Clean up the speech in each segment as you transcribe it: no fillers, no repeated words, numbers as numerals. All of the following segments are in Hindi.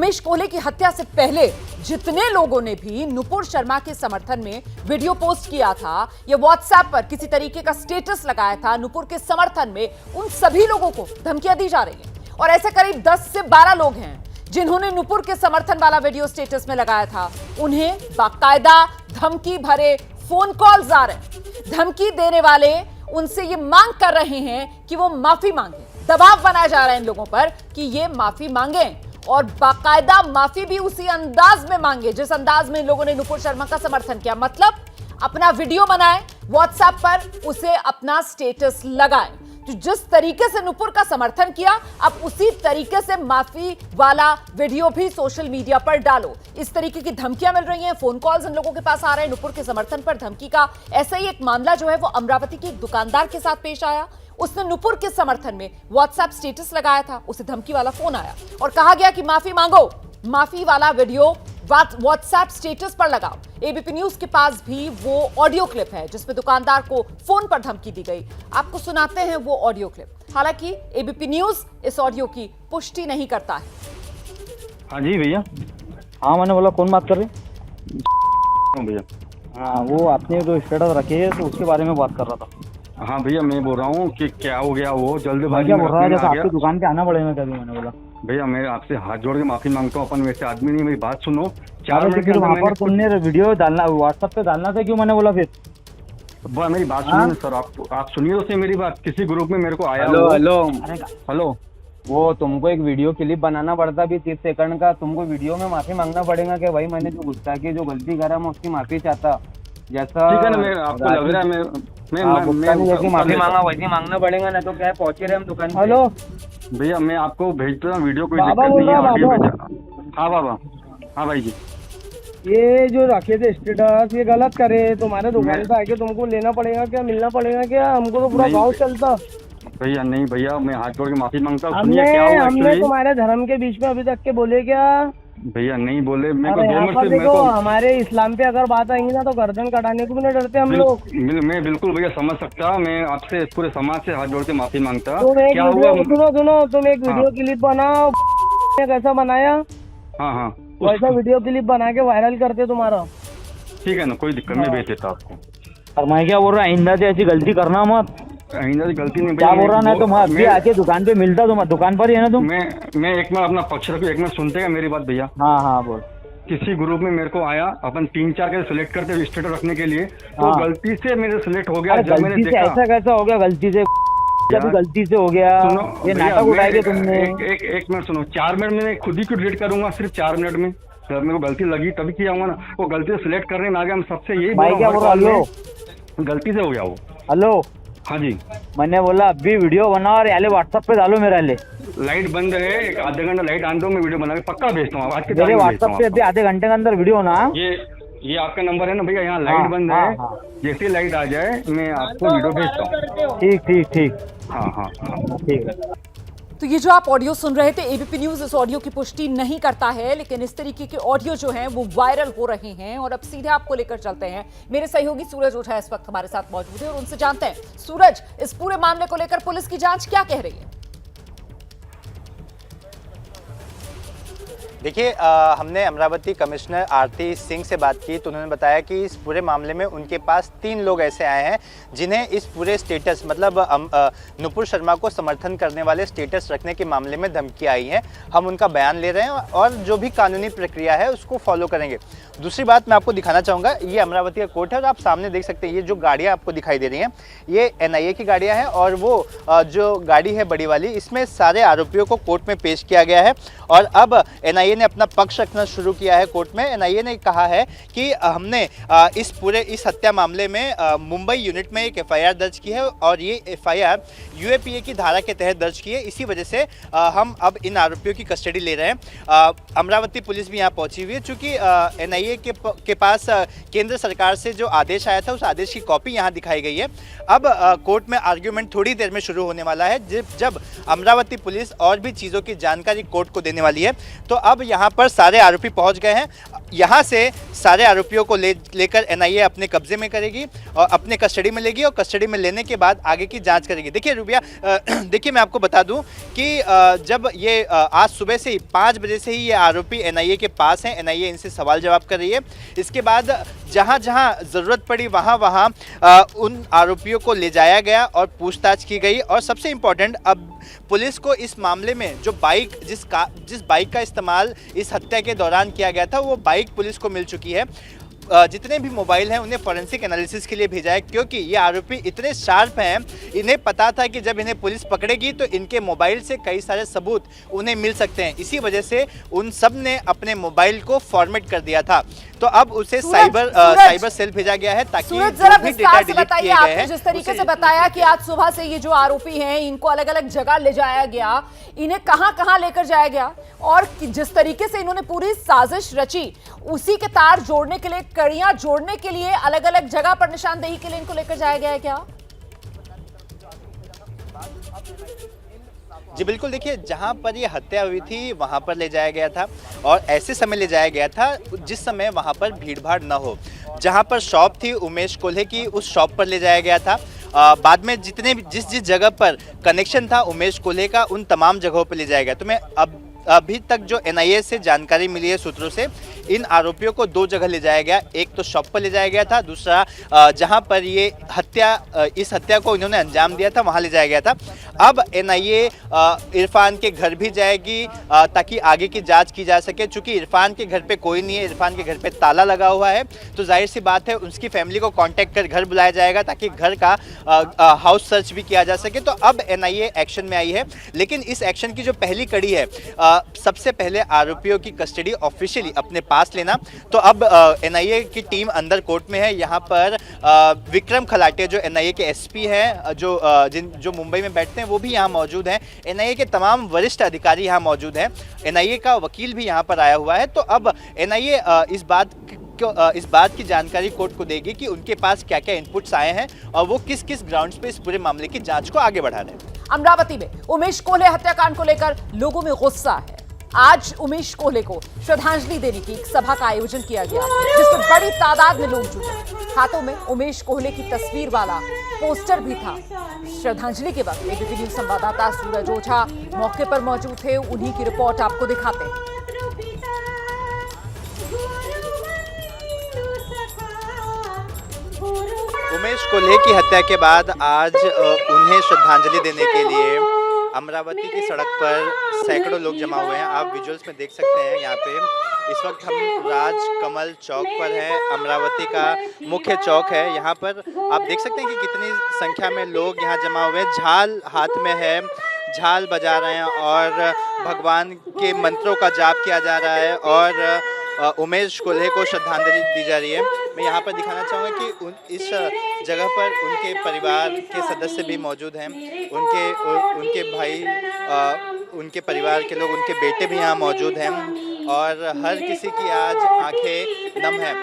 रमेश कोहले की हत्या से पहले जितने लोगों ने भी नुपुर शर्मा के समर्थन में वीडियो पोस्ट किया था या व्हाट्सएप पर किसी तरीके का स्टेटस लगाया था नुपुर के समर्थन में, उन सभी लोगों को धमकियां दी जा रही हैं। और ऐसे करीब 10 से 12 लोग हैं जिन्होंने नुपुर के समर्थन वाला वीडियो स्टेटस में लगाया था। उन्हें बाकायदा धमकी भरे फोन कॉल्स आ रहे हैं। धमकी देने वाले उनसे ये मांग कर रहे हैं कि वो माफी मांगे। दबाव बनाया जा रहा है इन लोगों पर कि ये माफी मांगे और बाकायदा माफी भी उसी अंदाज में मांगे जिस अंदाज में इन लोगों ने नुपुर शर्मा का समर्थन किया। मतलब अपना वीडियो बनाए, व्हाट्सएप पर उसे अपना स्टेटस लगाए। तो जिस तरीके से नुपुर का समर्थन किया, अब उसी तरीके से माफी वाला वीडियो भी सोशल मीडिया पर डालो। इस तरीके की धमकियां मिल रही हैं, फोन कॉल्स इन लोगों के पास आ रहे हैं नुपुर के समर्थन पर धमकी का। ऐसा ही एक मामला जो है वो अमरावती के एक दुकानदार के साथ पेश आया। उसने नुपुर के समर्थन में व्हाट्सएप स्टेटस लगाया था, उसे धमकी वाला फोन आया और कहा गया कि माफी मांगो। माफी वाला वीडियो व्हाट्सएप स्टेटस पर लगाओ। एबीपी न्यूज के पास भी वो ऑडियो क्लिप है जिसमें दुकानदार को फोन पर धमकी दी गई। आपको सुनाते हैं वो ऑडियो क्लिप। हालांकि एबीपी न्यूज इस ऑडियो की पुष्टि नहीं करता है। हाँ जी भैया। हाँ मैंने बोला कौन बात कर रहे भैया? हाँ वो आपने जो स्टेटस रखे है तो उसके बारे में बात कर रहा था। हाँ भैया मैं बोल रहा हूँ कि क्या हो गया, वो जल्दबाजी बोल रहा है जैसे आपकी दुकान पे आना पड़ेगा कभी। मैंने बोला भैया मैं आपसे हाथ जोड़ के माफी मांगता हूँ, अपन वैसे आदमी नहीं, मेरी बात सुनो। 4 फिर मिनट के वहाँ अंदर पर तुमने वीडियो डालना व्हाट्सएप पे डालना था क्यों? मैंने बोला फिर मेरी बात सुनिए सर, आप सुनिए तो सही मेरी बात। किसी ग्रुप में मेरे को आया। हेलो वो तुमको एक वीडियो क्लिप बनाना पड़ता भी 30 सेकंड का। तुमको वीडियो में माफी मांगना पड़ेगा कि भाई मैंने जो गुस्सा की, जो गलती करा मैं उसकी माफी चाहता। जैसा ठीक है ना, मैं आपको लग रहा है मैं माफी मांगा वैसे मांगना पड़ेगा ना। तो क्या है, पहुंचे रहे हम दुकान पे। हेलो भैया मैं आपको भेजता हूँ वीडियो, कोई दिक्कत नहीं है। ऑडियो भेजा। हाँ बाबा, हाँ भाई जी। ये जो रखे थे स्टेटस ये गलत करे, तुम्हारे दुकान पे आके तुमको लेना पड़ेगा क्या, मिलना पड़ेगा क्या? हमको तो पूरा गाँव चलता। भैया नहीं भैया, मैं हाथ जोड़ के माफी मांगता हूँ। सुनिए क्या हुआ हमने तुम्हारे धर्म के बीच में अभी तक के बोले क्या? भैया नहीं बोले। मेरे को अरे 2 यहाँ मिनट पर से देखो, हमारे इस्लाम पे अगर बात आएंगी ना तो गर्दन कटाने को भी नहीं डरते हम लोग। मैं बिल्कुल भैया समझ सकता हूँ। मैं आपसे पूरे समाज से हाथ जोड़ के माफी मांगता। तुम एक क्या हुआ? सुनो तुम एक वीडियो क्लिप बनाओ। कैसा बनाया? हाँ हाँ वैसा वीडियो क्लिप बना के वायरल करते तुम्हारा। ठीक है ना, कोई दिक्कत नहीं, भेज देता आपको। और मैं क्या बोल रहा हूँ, आइंदा से ऐसी गलती करना मत। आइंदा से गलती नहीं। क्या बोल रहा ना, तुम अभी आके दुकान पे मिलता, तुम दुकान पर ही है ना तुम? मैं एक मिनट अपना पक्ष रखूँ, एक मिनट सुनते हैं मेरी बात भैया। हाँ हाँ बोल। किसी ग्रुप में मेरे को आया, अपन 3-4 के सिलेक्ट करते स्टेटस रखने के लिए, तो गलती से मेरे सिलेक्ट हो गया। जब मैंने देखा ऐसा कैसा हो गया गलती से? जब गलती से हो गया ये नाटक उठाया तुमने। एक मिनट सुनो। 4 मिनट में खुद ही क्यों डिलीट करूंगा? सिर्फ 4 मिनट में जब मेरे को गलती लगी तभी किया होगा ना। वो गलती से सिलेक्ट करने में आ गया। हम सबसे यही गलती से हो गया वो। हेलो हाँ जी मैंने बोला अभी वीडियो बनाओ और याले व्हाट्सएप पे डालो मेरे लिए। लाइट बंद है, आधे घंटा लाइट आने दो, मैं वीडियो बना के पक्का भेजता हूँ। आज के मेरे व्हाट्सएप पे अभी आधे घंटे के अंदर वीडियो ना। ये आपका नंबर है ना भैया? यहाँ लाइट बंद है। जैसे लाइट आ जाए मैं आपको वीडियो भेजता हूँ। ठीक। हाँ ठीक है। तो ये जो आप ऑडियो सुन रहे थे, एबीपी न्यूज इस ऑडियो की पुष्टि नहीं करता है, लेकिन इस तरीके के ऑडियो जो हैं वो वायरल हो रहे हैं। और अब सीधे आपको लेकर चलते हैं, मेरे सहयोगी सूरज ओझा इस वक्त हमारे साथ मौजूद है और उनसे जानते हैं, सूरज इस पूरे मामले को लेकर पुलिस की जांच क्या कह रही है? देखिए, हमने अमरावती कमिश्नर आरती सिंह से बात की तो उन्होंने बताया कि इस पूरे मामले में उनके पास 3 लोग ऐसे आए हैं जिन्हें इस पूरे स्टेटस मतलब नुपुर शर्मा को समर्थन करने वाले स्टेटस रखने के मामले में धमकी आई है। हम उनका बयान ले रहे हैं और जो भी कानूनी प्रक्रिया है उसको फॉलो करेंगे। दूसरी बात मैं आपको दिखाना चाहूँगा, ये अमरावती का कोर्ट है और आप सामने देख सकते हैं ये जो गाड़ियाँ आपको दिखाई दे रही हैं ये NIA की गाड़ियाँ हैं और वो जो गाड़ी है बड़ी वाली, इसमें सारे आरोपियों को कोर्ट में पेश किया गया है। और अब NIA ने अपना पक्ष रखना शुरू किया है कोर्ट में। NIA ने कहा है कि हमने इस हत्या मामले में मुंबई यूनिट में एक FIR दर्ज की है और ये FIR UAPA की धारा के तहत दर्ज की है। इसी वजह से हम अब इन आरोपियों की कस्टडी ले रहे हैं। अमरावती पुलिस भी यहाँ पहुंची हुई है चूँकि NIA के पास केंद्र सरकार से जो आदेश आया था उस आदेश की कॉपी यहाँ दिखाई गई है। अब कोर्ट में आर्ग्यूमेंट थोड़ी देर में शुरू होने वाला है जब अमरावती पुलिस और भी चीज़ों की जानकारी कोर्ट को देने वाली है। तो अब अब यहाँ पर सारे आरोपी पहुँच गए हैं। यहाँ से सारे आरोपियों को लेकर एनआईए अपने कब्जे में करेगी और अपने कस्टडी में लेगी और कस्टडी में लेने के बाद आगे की जांच करेगी। देखिए रूबिया, देखिए मैं आपको बता दूं कि जब ये आज सुबह से ही 5 बजे से ही ये आरोपी एनआईए के पास हैं, एनआईए इनसे सवाल जवाब कर रही है। इसके बाद जहां जहां ज़रूरत पड़ी वहां वहां उन आरोपियों को ले जाया गया और पूछताछ की गई। और सबसे इम्पोर्टेंट, अब पुलिस को इस मामले में जो बाइक जिस बाइक का इस्तेमाल इस हत्या के दौरान किया गया था, वो बाइक पुलिस को मिल चुकी है। जितने भी मोबाइल हैं उन्हें फॉरेंसिक एनालिसिस के लिए भेजा है, क्योंकि ये आरोपी इतने शार्प हैं, इन्हें पता था कि जब इन्हें पुलिस पकड़ेगी तो इनके मोबाइल से कई सारे सबूत उन्हें मिल सकते हैं। इसी वजह से उन सब ने अपने मोबाइल को फॉर्मेट कर दिया था। तो अब उसे साइबर सेल भेजा गया है ताकि जरा विस्तार से बताइए, आपने जिस तरीके से बताया कि आज सुबह से ये जो आरोपी हैं इनको अलग अलग जगह ले जाया गया, इन्हें कहां कहां लेकर जाया गया और जिस तरीके से इन्होंने पूरी साजिश रची, उसी के तार जोड़ने के लिए, कड़ियां जोड़ने के लिए अलग अलग जगह पर निशानदेही के लिए इनको लेकर जाया गया है क्या? जी बिल्कुल, देखिए जहाँ पर ये हत्या हुई थी वहाँ पर ले जाया गया था और ऐसे समय ले जाया गया था जिस समय वहाँ पर भीड़ भाड़ न हो। जहाँ पर शॉप थी उमेश कोल्हे की, उस शॉप पर ले जाया गया था। बाद में जितने भी जिस जगह पर कनेक्शन था उमेश कोल्हे का, उन तमाम जगहों पर ले जाया गया। तो मैं अभी तक जो एनआईए से जानकारी मिली है सूत्रों से, इन आरोपियों को 2 जगह ले जाया गया। एक तो शॉप पर ले जाया गया था, दूसरा जहां पर ये इस हत्या को इन्होंने अंजाम दिया था वहां ले जाया गया था। अब एनआईए इरफान के घर भी जाएगी ताकि आगे की जांच की जा सके। चूंकि इरफान के घर पे कोई नहीं है, इरफान के घर पे ताला लगा हुआ है, तो जाहिर सी बात है उसकी फैमिली को कांटेक्ट कर घर बुलाया जाएगा ताकि घर का हाउस सर्च भी किया जा सके। तो अब एनआईए एक्शन में आई है, लेकिन इस एक्शन की जो पहली कड़ी है, सबसे पहले आरोपियों की कस्टडी ऑफिशियली अपने पास लेना। तो अब एनआईए की टीम अंदर कोर्ट में है। यहाँ पर विक्रम खलाटे जो एनआईए के एसपी हैं, जो मुंबई में बैठते हैं, वो भी यहाँ मौजूद हैं। एनआईए के तमाम वरिष्ठ अधिकारी यहाँ मौजूद हैं। एनआईए का वकील भी यहाँ पर आया हुआ है। तो अब एनआईए इस बात की जानकारी कोर्ट को देगी कि उनके पास क्या क्या इनपुट्स आए हैं और वो किस किस ग्राउंड्स पे इस पूरे मामले की जांच को आगे बढ़ा रहे हैं। अमरावती में उमेश कोल्हे हत्याकांड को लेकर लोगों में गुस्सा है। आज उमेश कोल्हे को श्रद्धांजलि देने की एक सभा का आयोजन किया गया, जिसमें बड़ी तादाद में लोग जुटे। हाथों में उमेश कोल्हे की तस्वीर वाला पोस्टर भी था। श्रद्धांजलि के वक्त एबीपी न्यूज संवाददाता सूरज ओझा मौके पर मौजूद थे, उन्हीं की रिपोर्ट आपको दिखाते हैं। उमेश कोल्हे की हत्या के बाद आज उन्हें श्रद्धांजलि देने के लिए अमरावती की सड़क पर सैकड़ों लोग जमा हुए हैं। आप विजुअल्स में देख सकते हैं। यहाँ पे इस वक्त हम राजकमल चौक पर हैं। अमरावती का मुख्य चौक है। यहाँ पर आप देख सकते हैं कि कितनी संख्या में लोग यहाँ जमा हुए हैं। झाल हाथ में है, झाल बजा रहे हैं और भगवान के मंत्रों का जाप किया जा रहा है और उमेश कोल्हे को श्रद्धांजलि दी जा रही है। मैं यहाँ पर दिखाना चाहूँगा कि इस जगह पर उनके परिवार के सदस्य भी मौजूद हैं, उनके भाई, उनके परिवार के लोग, उनके बेटे भी यहाँ मौजूद हैं और हर किसी की आज आंखें नम है।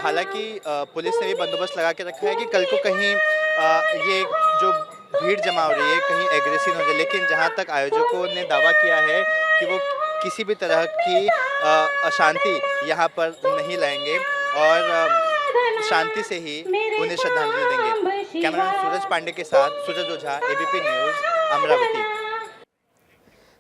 हालांकि पुलिस ने भी बंदोबस्त लगा के रखा है कि कल को कहीं ये जो भीड़ जमा हो रही है कहीं एग्रेसिव हो जाए, लेकिन जहाँ तक आयोजकों ने दावा किया है कि वो किसी भी तरह की अशांति यहाँ पर नहीं लाएंगे और शांति से ही उन्हें श्रद्धांजलि देंगे। कैमरामैन सूरज पांडे के साथ सूरज ओझा, एबीपी न्यूज, अमरावती।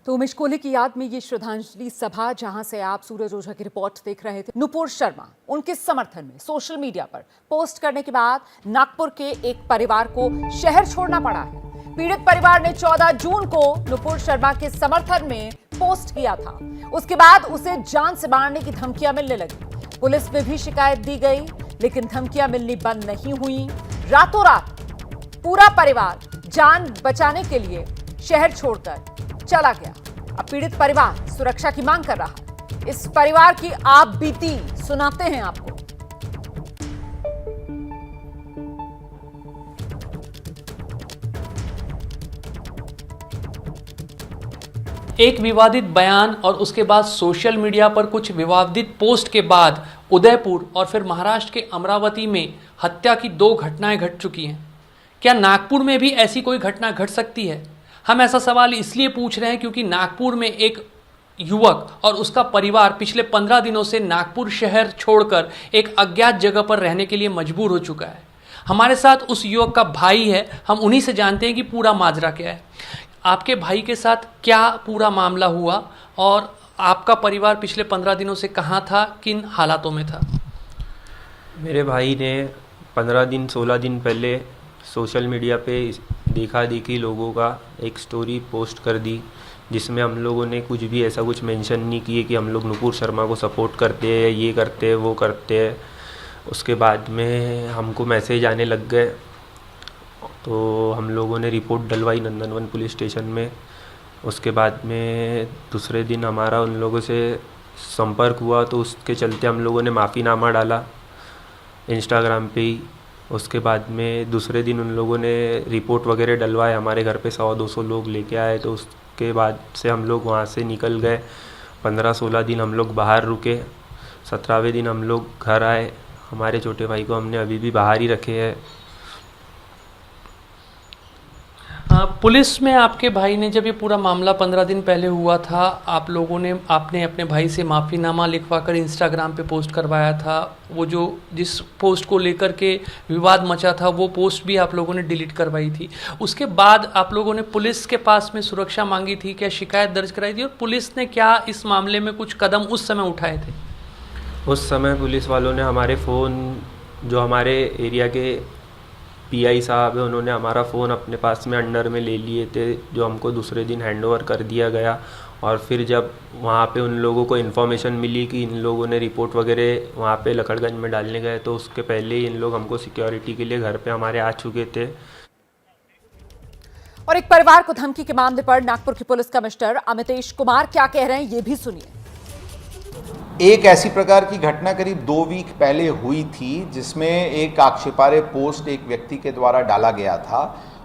तो उमेश कोल्हे की याद में ये श्रद्धांजलि सभा, जहां से आप सूरज ओझा की रिपोर्ट देख रहे थे। नुपुर शर्मा उनके समर्थन में सोशल मीडिया पर पोस्ट करने के बाद नागपुर के एक परिवार को शहर छोड़ना पड़ा है। पीड़ित परिवार ने 14 जून को नुपुर शर्मा के समर्थन में पोस्ट किया था। उसके बाद उसे जान से मारने की धमकियां मिलने लगी। पुलिस में भी शिकायत दी गई, लेकिन धमकियां मिलनी बंद नहीं हुई। रातों रात पूरा परिवार जान बचाने के लिए शहर छोड़कर चला गया। अब पीड़ित परिवार सुरक्षा की मांग कर रहा है। इस परिवार की आप बीती सुनाते हैं आपको। एक विवादित बयान और उसके बाद सोशल मीडिया पर कुछ विवादित पोस्ट के बाद उदयपुर और फिर महाराष्ट्र के अमरावती में हत्या की 2 घटनाएं घट चुकी हैं। क्या नागपुर में भी ऐसी कोई घटना घट सकती है? हम ऐसा सवाल इसलिए पूछ रहे हैं क्योंकि नागपुर में एक युवक और उसका परिवार पिछले 15 दिनों से नागपुर शहर छोड़कर एक अज्ञात जगह पर रहने के लिए मजबूर हो चुका है। हमारे साथ उस युवक का भाई है, हम उन्हीं से जानते हैं कि पूरा माजरा क्या है। आपके भाई के साथ क्या पूरा मामला हुआ और आपका परिवार पिछले 15 दिनों से कहाँ था, किन हालातों में था? मेरे भाई ने 15 दिन 16 दिन पहले सोशल मीडिया पे देखा देखी लोगों का एक स्टोरी पोस्ट कर दी, जिसमें हम लोगों ने कुछ भी ऐसा कुछ मेंशन नहीं किए कि हम लोग नुपुर शर्मा को सपोर्ट करते हैं, ये करते हैं, वो करते हैं। उसके बाद में हमको मैसेज आने लग गए, तो हम लोगों ने रिपोर्ट डलवाई नंदनवन पुलिस स्टेशन में। उसके बाद में दूसरे दिन हमारा उन लोगों से संपर्क हुआ, तो उसके चलते हम लोगों ने माफ़ीनामा डाला इंस्टाग्राम पे ही। उसके बाद में दूसरे दिन उन लोगों ने रिपोर्ट वगैरह डलवाए, हमारे घर पे 100-200 लोग लेके आए, तो उसके बाद से हम लोग वहाँ से निकल गए। 15-16 दिन हम लोग बाहर रुके, 17वें दिन हम लोग घर आए। हमारे छोटे भाई को हमने अभी भी बाहर ही रखे हैं। पुलिस में आपके भाई ने जब ये पूरा मामला 15 दिन पहले हुआ था, आपने अपने भाई से माफ़ीनामा लिखवाकर इंस्टाग्राम पे पोस्ट करवाया था। वो जो जिस पोस्ट को लेकर के विवाद मचा था, वो पोस्ट भी आप लोगों ने डिलीट करवाई थी। उसके बाद आप लोगों ने पुलिस के पास में सुरक्षा मांगी थी, क्या शिकायत दर्ज कराई थी, और पुलिस ने क्या इस मामले में कुछ कदम उस समय उठाए थे? उस समय पुलिस वालों ने हमारे फ़ोन, जो हमारे एरिया के पीआई साहब है, उन्होंने हमारा फ़ोन अपने पास में अंडर में ले लिए थे, जो हमको दूसरे दिन हैंडओवर कर दिया गया। और फिर जब वहाँ पे उन लोगों को इन्फॉर्मेशन मिली कि इन लोगों ने रिपोर्ट वगैरह वहाँ पे लकड़गंज में डालने गए, तो उसके पहले ही इन लोग हमको सिक्योरिटी के लिए घर पे हमारे आ चुके थे। और एक परिवार को धमकी के मामले पर नागपुर की पुलिस कमिश्नर अमितेश कुमार क्या कह रहे हैं, ये भी सुनिए। एक ऐसी प्रकार की घटना करीब 2 वीक पहले हुई थी, जिसमें एक आक्षेपार्ह पोस्ट एक व्यक्ति के द्वारा डाला गया था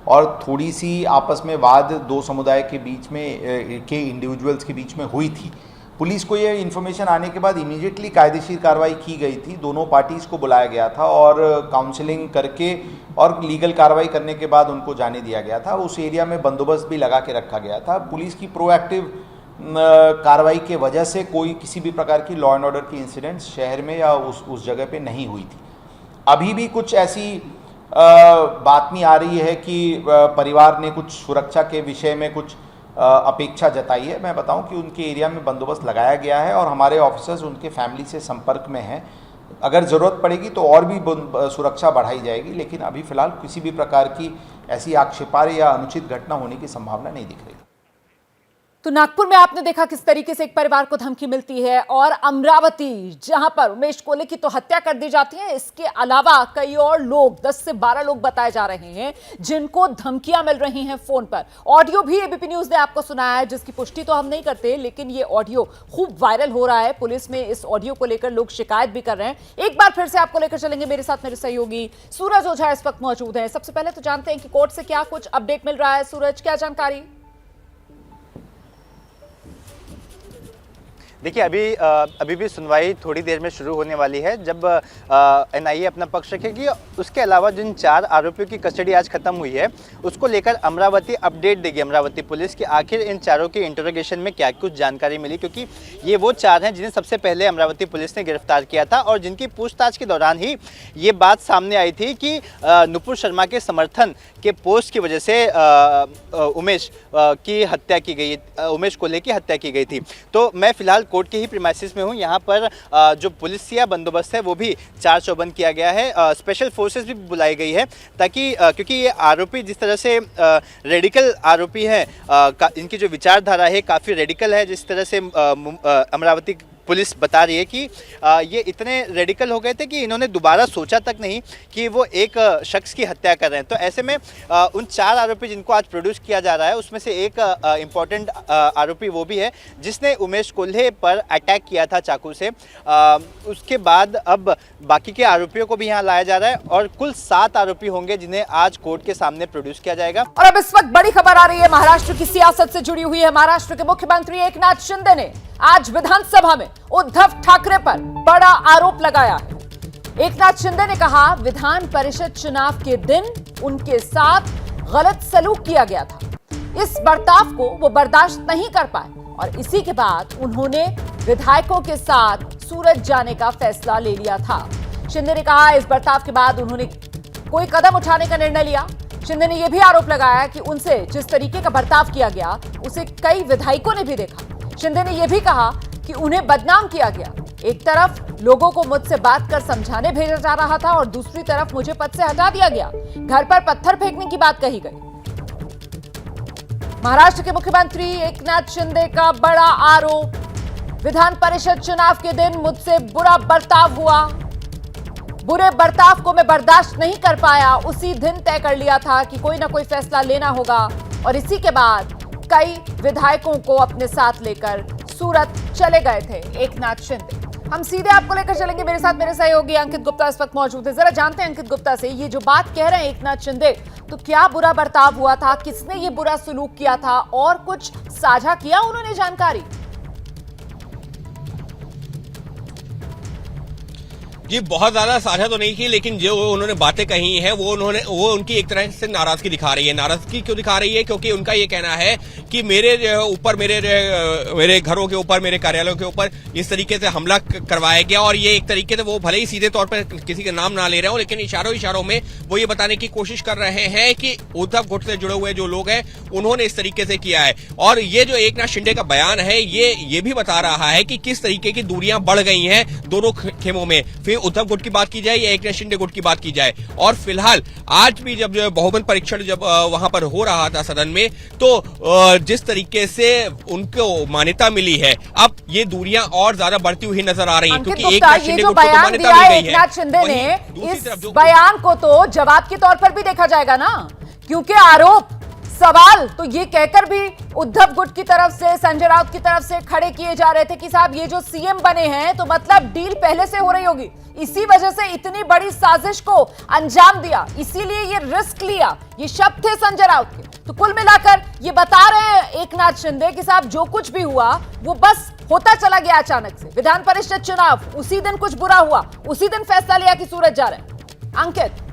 और थोड़ी सी आपस में वाद 2 समुदाय के बीच में के इंडिविजुअल्स के बीच में हुई थी। पुलिस को ये इन्फॉर्मेशन आने के बाद इमीडिएटली कायदेशीर कार्रवाई की गई थी। दोनों पार्टीज़ को बुलाया गया था और काउंसलिंग करके और लीगल कार्रवाई करने के बाद उनको जाने दिया गया था। उस एरिया में बंदोबस्त भी लगा के रखा गया था। पुलिस की प्रोएक्टिव कार्रवाई के वजह से कोई किसी भी प्रकार की लॉ एंड ऑर्डर की इंसिडेंट्स शहर में या उस जगह पे नहीं हुई थी। अभी भी कुछ ऐसी बातमी आ रही है कि परिवार ने कुछ सुरक्षा के विषय में कुछ अपेक्षा जताई है। मैं बताऊं कि उनके एरिया में बंदोबस्त लगाया गया है और हमारे ऑफिसर्स उनके फैमिली से संपर्क में हैं। अगर ज़रूरत पड़ेगी तो और भी सुरक्षा बढ़ाई जाएगी, लेकिन अभी फ़िलहाल किसी भी प्रकार की ऐसी आक्षेपार्ह या अनुचित घटना होने की संभावना नहीं दिख रही। तो नागपुर में आपने देखा किस तरीके से एक परिवार को धमकी मिलती है, और अमरावती जहां पर उमेश कोल्हे की तो हत्या कर दी जाती है, इसके अलावा कई और लोग 10 से 12 लोग बताए जा रहे हैं जिनको धमकियां मिल रही हैं फोन पर। ऑडियो भी एबीपी न्यूज ने आपको सुनाया है, जिसकी पुष्टि तो हम नहीं करते, लेकिन ये ऑडियो खूब वायरल हो रहा है। पुलिस में इस ऑडियो को लेकर लोग शिकायत भी कर रहे हैं। एक बार फिर से आपको लेकर चलेंगे, मेरे साथ मेरे सहयोगी सूरज ओझा इस वक्त मौजूद है। सबसे पहले तो जानते हैं कि कोर्ट से क्या कुछ अपडेट मिल रहा है। सूरज, क्या जानकारी? देखिए, अभी भी सुनवाई थोड़ी देर में शुरू होने वाली है, जब एनआईए अपना पक्ष रखेगी। उसके अलावा जिन 4 आरोपियों की कस्टडी आज खत्म हुई है, उसको लेकर अमरावती अपडेट देगी अमरावती पुलिस की आखिर इन चारों के इंटरोगेशन में क्या कुछ जानकारी मिली, क्योंकि ये वो 4 हैं जिन्हें सबसे पहले अमरावती पुलिस ने गिरफ्तार किया था और जिनकी पूछताछ के दौरान ही ये बात सामने आई थी कि नुपुर शर्मा के समर्थन के पोस्ट की वजह से उमेश की हत्या की गई, उमेश कोल्हे की हत्या की गई थी। तो मैं फिलहाल कोर्ट के ही प्रीमाइसिस में हूँ। यहाँ पर जो पुलिसिया बंदोबस्त है वो भी 4 चौबंद किया गया है। स्पेशल फोर्सेस भी बुलाई गई है, ताकि क्योंकि ये आरोपी जिस तरह से रेडिकल आरोपी हैं, इनकी जो विचारधारा है काफ़ी रेडिकल है। जिस तरह से अमरावती पुलिस बता रही है कि ये इतने रेडिकल हो गए थे कि इन्होंने दोबारा सोचा तक नहीं कि वो एक शख्स की हत्या कर रहे हैं। तो ऐसे में उन 4 आरोपी जिनको आज प्रोड्यूस किया जा रहा है, उसमें से एक इम्पॉर्टेंट आरोपी वो भी है जिसने उमेश कोल्हे पर अटैक किया था चाकू से। उसके बाद अब बाकी के आरोपियों को भी यहाँ लाया जा रहा है और कुल 7 आरोपी होंगे जिन्हें आज कोर्ट के सामने प्रोड्यूस किया जाएगा। और अब इस वक्त बड़ी खबर आ रही है, महाराष्ट्र की सियासत से जुड़ी हुई है। महाराष्ट्र के मुख्यमंत्री एकनाथ शिंदे ने आज विधानसभा में उद्धव ठाकरे पर बड़ा आरोप लगाया है। एकनाथ शिंदे ने कहा, विधान परिषद चुनाव के दिन उनके साथ गलत सलूक किया गया था। इस बर्ताव को वो बर्दाश्त नहीं कर पाए और इसी के बाद उन्होंने विधायकों के साथ सूरत जाने का फैसला ले लिया था। शिंदे ने कहा इस बर्ताव के बाद उन्होंने कोई कदम उठाने का निर्णय लिया। शिंदे ने यह भी आरोप लगाया कि उनसे जिस तरीके का बर्ताव किया गया उसे कई विधायकों ने भी देखा। शिंदे ने यह भी कहा कि उन्हें बदनाम किया गया। एक तरफ लोगों को मुझसे बात कर समझाने भेजा जा रहा था और दूसरी तरफ मुझे पद से हटा दिया गया। घर पर पत्थर फेंकने की बात कही गई। महाराष्ट्र के मुख्यमंत्री एकनाथ शिंदे का बड़ा आरोप, विधान परिषद चुनाव के दिन मुझसे बुरा बर्ताव हुआ। बुरे बर्ताव को मैं बर्दाश्त नहीं कर पाया। उसी दिन तय कर लिया था कि कोई ना कोई फैसला लेना होगा और इसी के बाद कई विधायकों को अपने साथ लेकर सूरत चले गए थे एकनाथ शिंदे। हम सीधे आपको लेकर चलेंगे, मेरे साथ मेरे सहयोगी अंकित गुप्ता इस वक्त मौजूद है। जरा जानते हैं अंकित गुप्ता से, ये जो बात कह रहे हैं एकनाथ शिंदे, तो क्या बुरा बर्ताव हुआ था, किसने ये बुरा सलूक किया था और कुछ साझा किया उन्होंने जानकारी? जी बहुत ज्यादा साझा तो नहीं की, लेकिन जो उन्होंने बातें कही हैं वो उनकी एक तरह से नाराजगी दिखा रही है। नाराजगी क्यों दिखा रही है? क्योंकि उनका ये कहना है कि मेरे ऊपर, मेरे घरों के ऊपर, मेरे कार्यालयों के ऊपर इस तरीके से हमला करवाया गया और ये एक तरीके से, वो भले ही सीधे तौर पर किसी का नाम ना ले रहे हो, लेकिन इशारों में वो ये बताने की कोशिश कर रहे हैं कि उद्धव गुट से जुड़े हुए जो लोग हैं उन्होंने इस तरीके से किया है। और ये जो एकनाथ शिंदे का बयान है ये भी बता रहा है कि किस तरीके की दूरियां बढ़ गई हैं दोनों खेमों में। फिर उद्धव गुट की बात की जाए या एकनाथ शिंदे गुट की बात की जाए। और फिलहाल आज भी जब बहुमत परीक्षण जब वहां पर हो रहा था सदन में, तो जिस तरीके से उनको मान्यता मिली है, अब ये दूरियां और ज्यादा बढ़ती हुई नजर आ रही हैं, क्योंकि एकनाथ शिंदे गुट को तो मान्यता मिल गई है। एकनाथ शिंदे ने इस बयान को तो जवाब के तौर पर भी देखा जाएगा ना, क्योंकि आरोप सवाल तो ये कहकर भी उद्धव गुट की तरफ से, संजय राउत की तरफ से खड़े किए जा रहे थे कि साहब ये जो सीएम बने हैं तो मतलब डील पहले से हो रही होगी, इसी वजह से इतनी बड़ी साजिश को अंजाम दिया, इसीलिए ये रिस्क लिया। ये शब्द थे संजय राउत के। तो कुल मिलाकर ये बता रहे हैं एकनाथ शिंदे कि साहब जो कुछ भी हुआ वो बस होता चला गया अचानक से। विधान परिषद चुनाव, उसी दिन कुछ बुरा हुआ, उसी दिन फैसला लिया कि सूरत जा रहे हैं। अंकित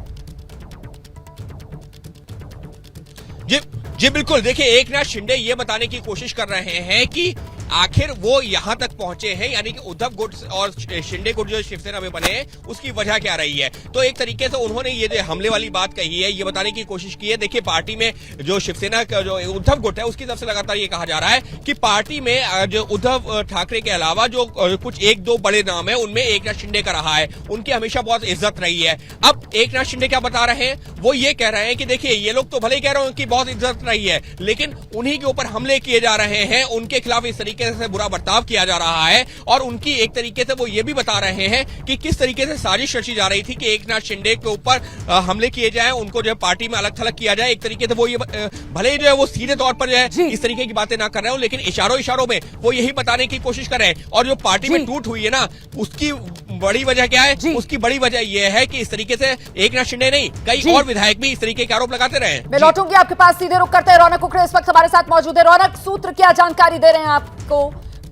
जी बिल्कुल, देखिए एकनाथ शिंदे ये बताने की कोशिश कर रहे हैं कि आखिर वो यहां तक पहुंचे हैं, यानी कि उद्धव गुट और शिंदे गुट जो शिवसेना में बने हैं उसकी वजह क्या रही है। तो एक तरीके से उन्होंने ये जो हमले वाली बात कही है, ये बताने की कोशिश की है। देखिए पार्टी में जो शिवसेना का जो उद्धव गुट है उसकी तरफ से लगातार ये कहा जा रहा है कि पार्टी में जो उद्धव ठाकरे के अलावा जो कुछ एक दो बड़े नाम है उनमें एकनाथ शिंदे का रहा है, उनकी हमेशा बहुत इज्जत रही है। अब एकनाथ शिंदे क्या बता रहे हैं? वो ये कह रहे हैं कि देखिए ये लोग तो भले ही कह रहे हैं उनकी बहुत इज्जत रही है, लेकिन उन्हीं के ऊपर हमले किए जा रहे हैं, उनके खिलाफ इस तरीके से बुरा बर्ताव किया जा रहा है। और उनकी एक तरीके से वो ये भी बता रहे हैं कि किस तरीके से साजिश रची जा रही थी कि एकनाथ शिंदे के ऊपर हमले किए जाएं, उनको जो पार्टी में अलग थलग किया जाए। एक तरीके से वो ये भले ही जो है वो सीधे तौर पर जो है इस तरीके की बातें ना कर रहे हो, लेकिन इशारों में वो यही बताने की कोशिश कर रहे हैं। और जो पार्टी में टूट हुई है ना, उसकी बड़ी वजह क्या है? उसकी बड़ी वजह यह है कि इस तरीके से एकनाथ शिंदे नहीं, कई और विधायक भी इस तरीके के आरोप लगाते रहे। मैं लौटूंगी आपके पास, सीधे रुक करते हैं। रौनक कुकड़े इस वक्त हमारे साथ मौजूद है। रौनक, सूत्र क्या जानकारी दे रहे हैं आपको?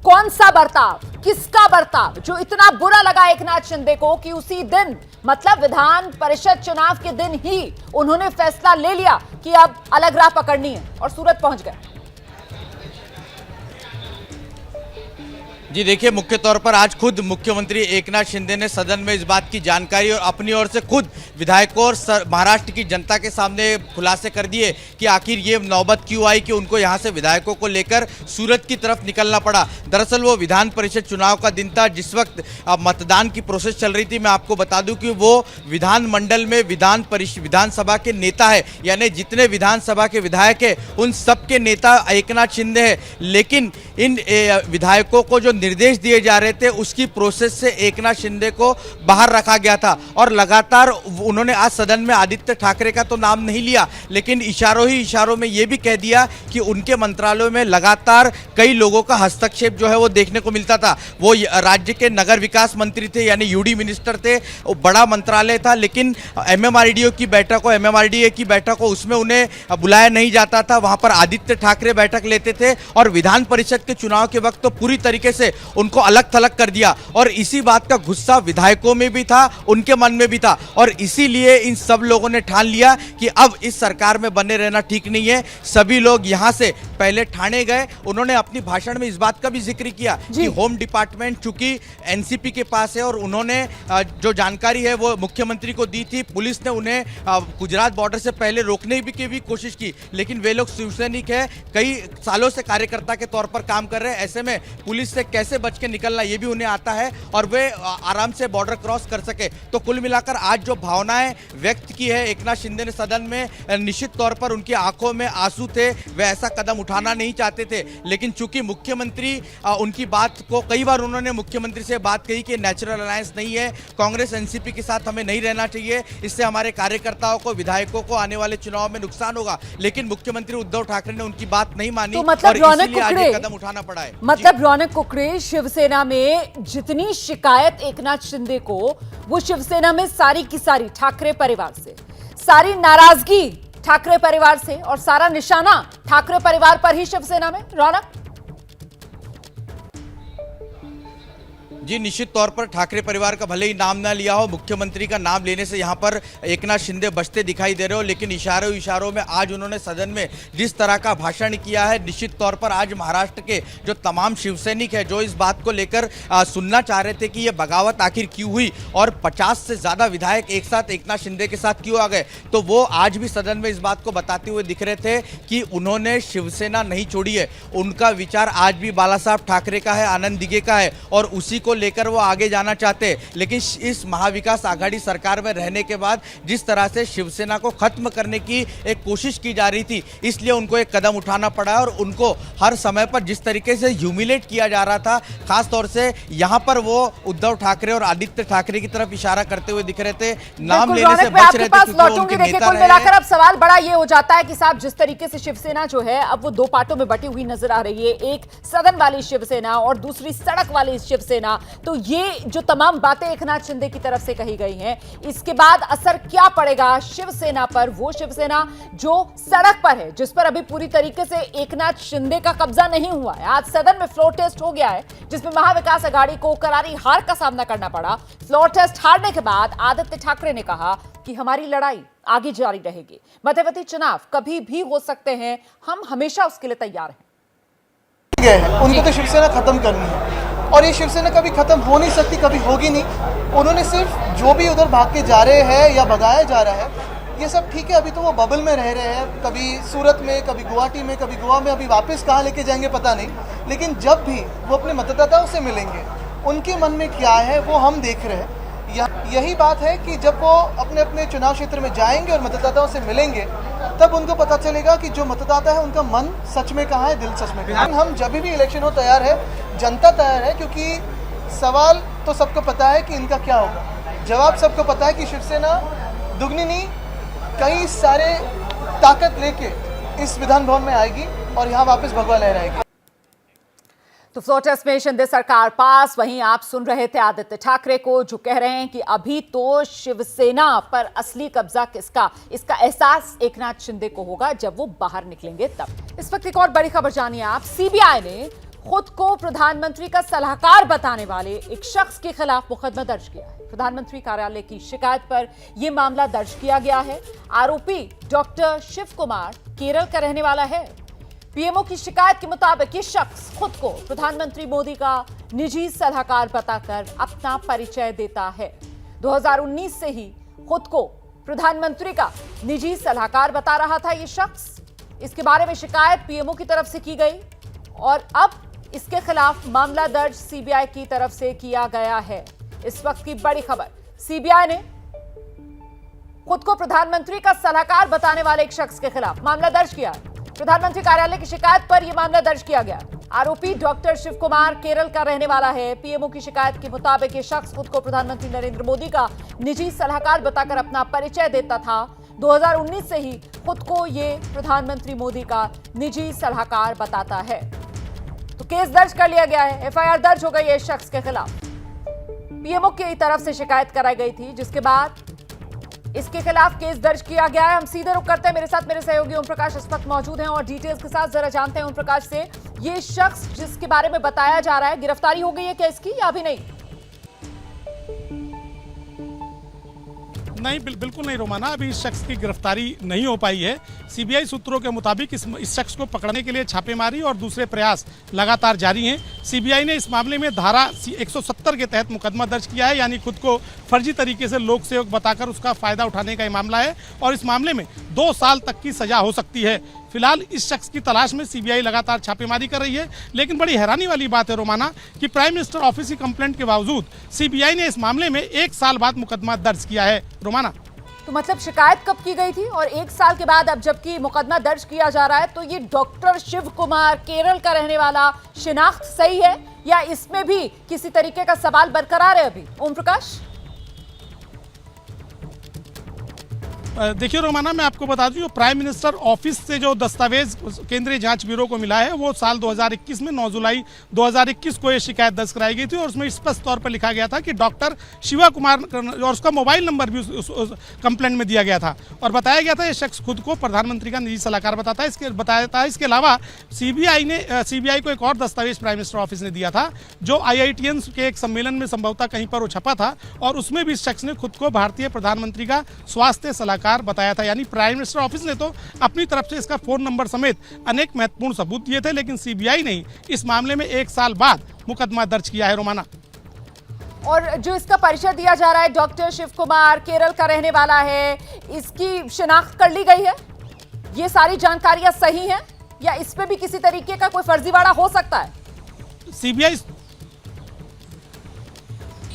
कौन सा बर्ताव, किसका बर्ताव जो इतना बुरा लगा एकनाथ शिंदे को कि उसी दिन, मतलब विधान परिषद चुनाव के दिन ही उन्होंने फैसला ले लिया कि अब अलग राह पकड़नी है और सूरत पहुंच गए? जी देखिए, मुख्य तौर पर आज खुद मुख्यमंत्री एकनाथ शिंदे ने सदन में इस बात की जानकारी और अपनी ओर से खुद विधायकों और महाराष्ट्र की जनता के सामने खुलासे कर दिए कि आखिर ये नौबत क्यों आई कि उनको यहां से विधायकों को लेकर सूरत की तरफ निकलना पड़ा। दरअसल वो विधान परिषद चुनाव का दिन था जिस वक्त मतदान की प्रोसेस चल रही थी। मैं आपको बता दूं कि वो विधानमंडल में विधानसभा के नेता है, यानी जितने विधानसभा के विधायक है उन सबके नेता एकनाथ शिंदे है। लेकिन इन विधायकों को जो निर्देश दिए जा रहे थे उसकी प्रोसेस से एकनाथ शिंदे को बाहर रखा गया था और लगातार उन्होंने आज सदन में आदित्य ठाकरे का तो नाम नहीं लिया, लेकिन इशारों में यह भी कह दिया कि उनके मंत्रालयों में लगातार कई लोगों का हस्तक्षेप जो है वो देखने को मिलता था। वो राज्य के नगर विकास मंत्री थे, यानी यूडी मिनिस्टर थे, बड़ा मंत्रालय था, लेकिन एमएमआरडीए की बैठक हो उसमें उन्हें बुलाया नहीं जाता था। वहां पर आदित्य ठाकरे बैठक लेते थे और विधान परिषद के चुनाव के वक्त तो पूरी तरीके से से उनको अलग थलग कर दिया। और इसी बात का गुस्सा विधायकों में भी था, उनके मन में भी था, और इसीलिए इन सब लोगों ने ठान लिया कि अब इस सरकार में बने रहना ठीक नहीं है। सभी लोग यहां से पहले ठाणे गए। उन्होंने अपनी भाषण में इस बात का भी जिक्र किया कि होम डिपार्टमेंट चूंकि एनसीपी के पास है और उन्होंने जो जानकारी है वो मुख्यमंत्री को दी थी, पुलिस ने उन्हें गुजरात बॉर्डर से पहले रोकने की भी कोशिश की, लेकिन वे लोग शिवसैनिक है, कई सालों से कार्यकर्ता के तौर पर काम कर रहे हैं। ऐसे में पुलिस से कैसे बच के निकलना ये भी उन्हें आता है और वे आराम से बॉर्डर क्रॉस कर सके। तो कुल मिलाकर आज जो भावनाएं व्यक्त की है एकनाथ शिंदे ने सदन में, निश्चित तौर पर उनकी आंखों में आंसू थे। वे ऐसा कदम उठाना नहीं चाहते थे, लेकिन चूंकि मुख्यमंत्री उनकी बात को, कई बार उन्होंने मुख्यमंत्री से बात कही कि नेचुरल अलायंस नहीं है, कांग्रेस एनसीपी के साथ हमें नहीं रहना चाहिए, इससे हमारे कार्यकर्ताओं को, विधायकों को आने वाले चुनाव में नुकसान होगा। लेकिन मुख्यमंत्री उद्धव ठाकरे ने उनकी बात नहीं मानी, तो मतलब और इसीलिए आज ये कदम उठाना पड़ा है। मतलब रौनक कुकड़े, शिवसेना में जितनी शिकायत एकनाथ शिंदे को, वो शिवसेना में सारी की सारी ठाकरे परिवार से, सारी नाराजगी ठाकरे परिवार से और सारा निशाना ठाकरे परिवार पर ही शिवसेना में। रौनक जी, निश्चित तौर पर ठाकरे परिवार का भले ही नाम ना लिया हो, मुख्यमंत्री का नाम लेने से यहाँ पर एकनाथ शिंदे बचते दिखाई दे रहे हो, लेकिन इशारों में आज उन्होंने सदन में जिस तरह का भाषण किया है, निश्चित तौर पर आज महाराष्ट्र के जो तमाम शिवसैनिक है, जो इस बात को लेकर सुनना चाह रहे थे कि ये बगावत आखिर क्यों हुई और 50 से ज़्यादा विधायक एक साथ एकनाथ शिंदे के साथ क्यों आ गए, तो वो आज भी सदन में इस बात को बताते हुए दिख रहे थे कि उन्होंने शिवसेना नहीं छोड़ी है। उनका विचार आज भी बाला साहब ठाकरे का है, आनंद दिघे का है, और उसी को लेकर वो आगे जाना चाहते हैं। लेकिन इस महाविकास आघाड़ी सरकार में रहने के बाद जिस तरह से शिवसेना को खत्म करने की एक कोशिश की जा रही थी, इसलिए उनको एक कदम उठाना पड़ा और उनको हर समय पर जिस तरीके से ह्यूमिलेट किया जा रहा था, खास तौर से यहाँ पर वो उद्धव ठाकरे और आदित्य ठाकरे की तरफ इशारा करते हुए दिख रहे थे, नाम लेने से बच रहे थे क्योंकि उनके नेता रहे हैं। अब सवाल बड़ा ये हो जाता है कि साहब जिस तरीके से शिवसेना जो है अब वो दो पार्टों में बटी हुई नजर आ रही है, एक सदन वाली शिवसेना और दूसरी सड़क वाली शिवसेना, तो ये जो तमाम बातें एकनाथ शिंदे की तरफ से कही गई हैं, इसके बाद असर क्या पड़ेगा शिवसेना पर, वो शिवसेना जो सड़क पर है, जिस पर अभी पूरी तरीके से एकनाथ शिंदे का कब्जा नहीं हुआ है। आज सदन में फ्लोर टेस्ट हो गया है जिसमें महाविकास आघाड़ी को करारी हार का सामना करना पड़ा। फ्लोर टेस्ट हारने के बाद आदित्य ठाकरे ने कहा कि हमारी लड़ाई आगे जारी रहेगी, मध्यवर्ती चुनाव कभी भी हो सकते हैं, हम हमेशा उसके लिए तैयार हैं। उनको तो शिवसेना खत्म करनी है और ये शिवसेना कभी खत्म हो नहीं सकती, कभी होगी नहीं। उन्होंने सिर्फ जो भी उधर भाग के जा रहे हैं या भगाया जा रहा है, ये सब ठीक है। अभी तो वो बबल में रह रहे हैं, कभी सूरत में, कभी गुवाहाटी में, कभी गोवा में, अभी वापस कहाँ लेके जाएंगे पता नहीं। लेकिन जब भी वो अपने मतदाताओं से मिलेंगे, उनके मन में क्या है वो हम देख रहे हैं। यही बात है कि जब वो अपने अपने चुनाव क्षेत्र में जाएंगे और मतदाताओं से मिलेंगे, तब उनको पता चलेगा कि जो मतदाता है उनका मन सच में कहाँ है, दिल सच में कहाँ है। हम जब भी इलेक्शन हो तैयार है, जनता तैयार है, क्योंकि सवाल तो सबको पता है कि इनका क्या होगा, जवाब सबको पता है कि शिवसेना दुगनी नहीं कई सारे ताकत लेके इस विधान भवन में आएगी और यहाँ वापस भगवा लहराएगी। तो फ्लोर टेस्ट में शिंदे सरकार पास, वहीं आप सुन रहे थे आदित्य ठाकरे को जो कह रहे हैं कि अभी तो शिवसेना पर असली कब्जा किसका, इसका एहसास एकनाथ शिंदे को होगा जब वो बाहर निकलेंगे तब। इस वक्त एक और बड़ी खबर जानिए आप। सीबीआई ने खुद को प्रधानमंत्री का सलाहकार बताने वाले एक शख्स के खिलाफ मुकदमा दर्ज किया है। प्रधानमंत्री कार्यालय की शिकायत पर यह मामला दर्ज किया गया है। आरोपी डॉक्टर शिव कुमार केरल का रहने वाला है। पीएमओ की शिकायत के मुताबिक ये शख्स खुद को प्रधानमंत्री मोदी का निजी सलाहकार बताकर अपना परिचय देता है। 2019 से ही खुद को प्रधानमंत्री का निजी सलाहकार बता रहा था ये शख्स। इसके बारे में शिकायत पीएमओ की तरफ से की गई और अब इसके खिलाफ मामला दर्ज सीबीआई की तरफ से किया गया है। इस वक्त की बड़ी खबर, सीबीआई ने खुद को प्रधानमंत्री का सलाहकार बताने वाले एक शख्स के खिलाफ मामला दर्ज किया है। प्रधानमंत्री कार्यालय की शिकायत पर यह मामला दर्ज किया गया। आरोपी डॉक्टर शिव कुमार केरल का रहने वाला है। पीएमओ की शिकायत के मुताबिक ये शख्स खुद को प्रधानमंत्री नरेंद्र मोदी का निजी सलाहकार बताकर अपना परिचय देता था। 2019 से ही खुद को ये प्रधानमंत्री मोदी का निजी सलाहकार बताता है। तो केस दर्ज कर लिया गया है, एफआईआर दर्ज हो गई है इस शख्स के खिलाफ। पीएमओ की तरफ से शिकायत कराई गई थी, जिसके बाद इसके खिलाफ केस दर्ज किया गया है। हम सीधे रुख करते हैं, मेरे साथ मेरे सहयोगी ओम प्रकाश इस वक्त मौजूद हैं और डिटेल्स के साथ जरा जानते हैं ओम प्रकाश से, ये शख्स जिसके बारे में बताया जा रहा है, गिरफ्तारी हो गई है क्या इसकी या अभी नहीं? नहीं, बिल्कुल नहीं रोमाना, अभी इस शख्स की गिरफ्तारी नहीं हो पाई है। सीबीआई सूत्रों के मुताबिक इस शख्स को पकड़ने के लिए छापेमारी और दूसरे प्रयास लगातार जारी हैं। सीबीआई ने इस मामले में धारा 170 के तहत मुकदमा दर्ज किया है, यानी खुद को फर्जी तरीके से लोक सेवक बताकर उसका फायदा उठाने का ये मामला है और इस मामले में 2 साल तक की सजा हो सकती है। फिलहाल इस शख्स की तलाश में सीबीआई लगातार छापेमारी कर रही है, लेकिन बड़ी हैरानी वाली बात है रोमाना कि प्राइम मिनिस्टर ऑफिस की कंप्लेंट के बावजूद सीबीआई ने इस मामले में 1 साल बाद मुकदमा दर्ज किया है। रोमाना, तो मतलब शिकायत कब की गई थी और 1 साल के बाद अब जबकि मुकदमा दर्ज किया जा रहा है, तो ये डॉक्टर शिव कुमार केरल का रहने वाला शिनाख्त सही है या इसमें भी किसी तरीके का सवाल बरकरार है अभी? ओम प्रकाश, देखिए रोमाना, मैं आपको बता दूं, प्राइम मिनिस्टर ऑफिस से जो दस्तावेज केंद्रीय जांच ब्यूरो को मिला है वो साल 2021 में 9 जुलाई 2021 को ये शिकायत दर्ज कराई गई थी और उसमें स्पष्ट तौर पर लिखा गया था कि डॉक्टर शिवा कुमार और उसका मोबाइल नंबर भी उस कंप्लेंट में दिया गया था और बताया गया था ये शख्स खुद को प्रधानमंत्री का निजी सलाहकार बताया था। इसके अलावा सीबीआई को एक और दस्तावेज प्राइम मिनिस्टर ऑफिस ने दिया था जो IITians के एक सम्मेलन में संभवतः कहीं पर वो छपा था और उसमें भी इस शख्स ने खुद को भारतीय प्रधानमंत्री का स्वास्थ्य सलाहकार बताया था। यानी प्राइम मिनिस्टर ऑफिस ने तो अपनी तरफ से इसका फोन नंबर समेत अनेक महत्वपूर्ण सबूत दिए थे, लेकिन सीबीआई ने इस मामले में 1 साल बाद मुकदमा दर्ज किया है। रोमाना, और जो इसका परिचय दिया जा रहा है, डॉक्टर शिव कुमार केरल का रहने वाला है, इसकी शिनाख्त कर ली गई है? ये सारी जानकारियां सही हैं या इसमें भी किसी तरीके का कोई फर्जीवाड़ा हो सकता है? सीबीआई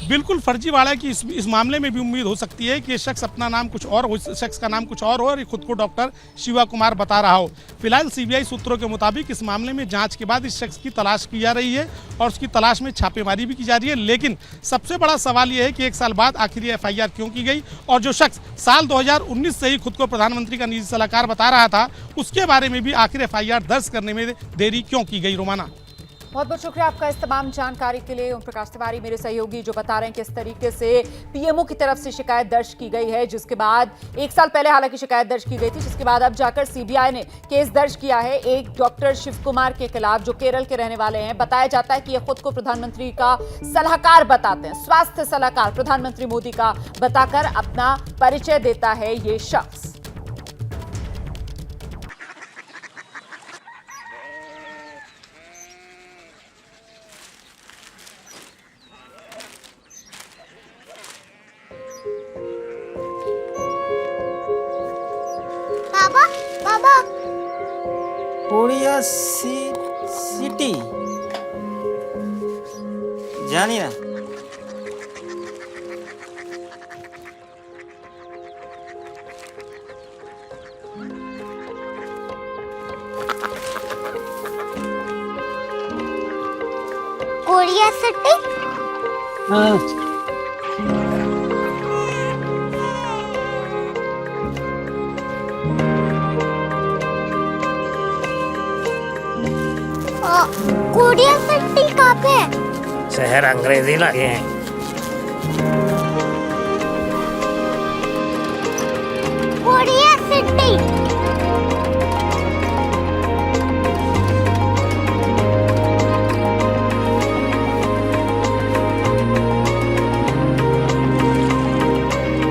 बिल्कुल फर्जीवाड़ा की इस मामले में भी उम्मीद हो सकती है कि ये शख्स अपना नाम कुछ और हो, इस शख्स का नाम कुछ और हो और खुद को डॉक्टर शिवा कुमार बता रहा हो। फिलहाल सीबीआई सूत्रों के मुताबिक इस मामले में जांच के बाद इस शख्स की तलाश की जा रही है और उसकी तलाश में छापेमारी भी की जा रही है, लेकिन सबसे बड़ा सवाल यह है कि 1 साल बाद आखिर ये FIR क्यों की गई और जो शख्स साल 2019 से ही खुद को प्रधानमंत्री का निजी सलाहकार बता रहा था उसके बारे में भी आखिर FIR दर्ज करने में देरी क्यों की गई? रोमाना, बहुत बहुत शुक्रिया आपका इस तमाम जानकारी के लिए। ओम प्रकाश तिवारी मेरे सहयोगी जो बता रहे हैं किस तरीके से पीएमओ की तरफ से शिकायत दर्ज की गई है, जिसके बाद 1 साल पहले हालांकि शिकायत दर्ज की गई थी, जिसके बाद अब जाकर सीबीआई ने केस दर्ज किया है एक डॉक्टर शिव कुमार के खिलाफ जो केरल के रहने वाले हैं। बताया जाता है कि ये खुद को प्रधानमंत्री का सलाहकार बताते हैं, स्वास्थ्य सलाहकार प्रधानमंत्री मोदी का बताकर अपना परिचय देता है ये शख्स। कोरिया सिटी जानी ना कोरिया सिटी। हाँ कोरिया सिटी कहाँ पे है? शहर अंग्रेजी लगे हैं। Korea city.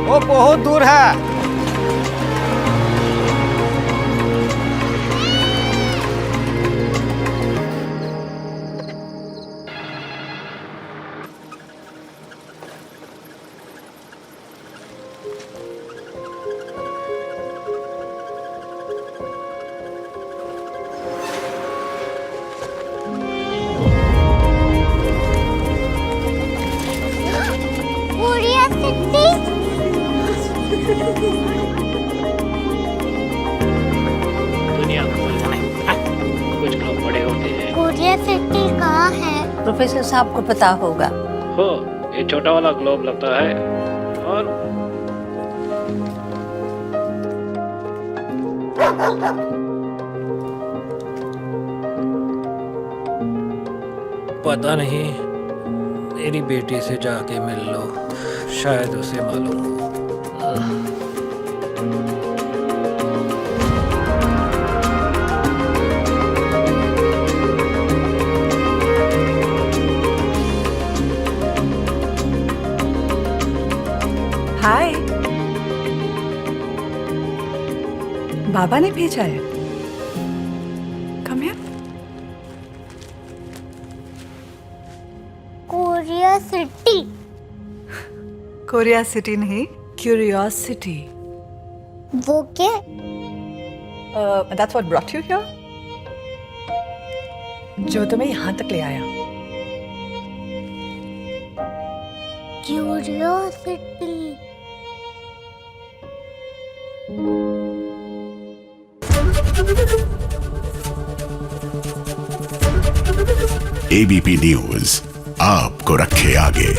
वो बहुत दूर है। दुनिया कुछ लोग बड़े होते हैं। कोरिया सिटी कहाँ है? प्रोफेसर साहब को पता होगा। हो, ये छोटा वाला ग्लोब लगता है और पता नहीं, मेरी बेटी से जाके मिल लो, शायद उसे मालूम हो। हाय, बाबा ने भेजा है। Come here. Korea city. Korea city नहीं, क्यूरियोसिटी। वो क्या? That's what brought you here? जो तुम्हें यहाँ तक ले आया। क्यूरियोसिटी। एबीपी न्यूज आपको रखे आगे।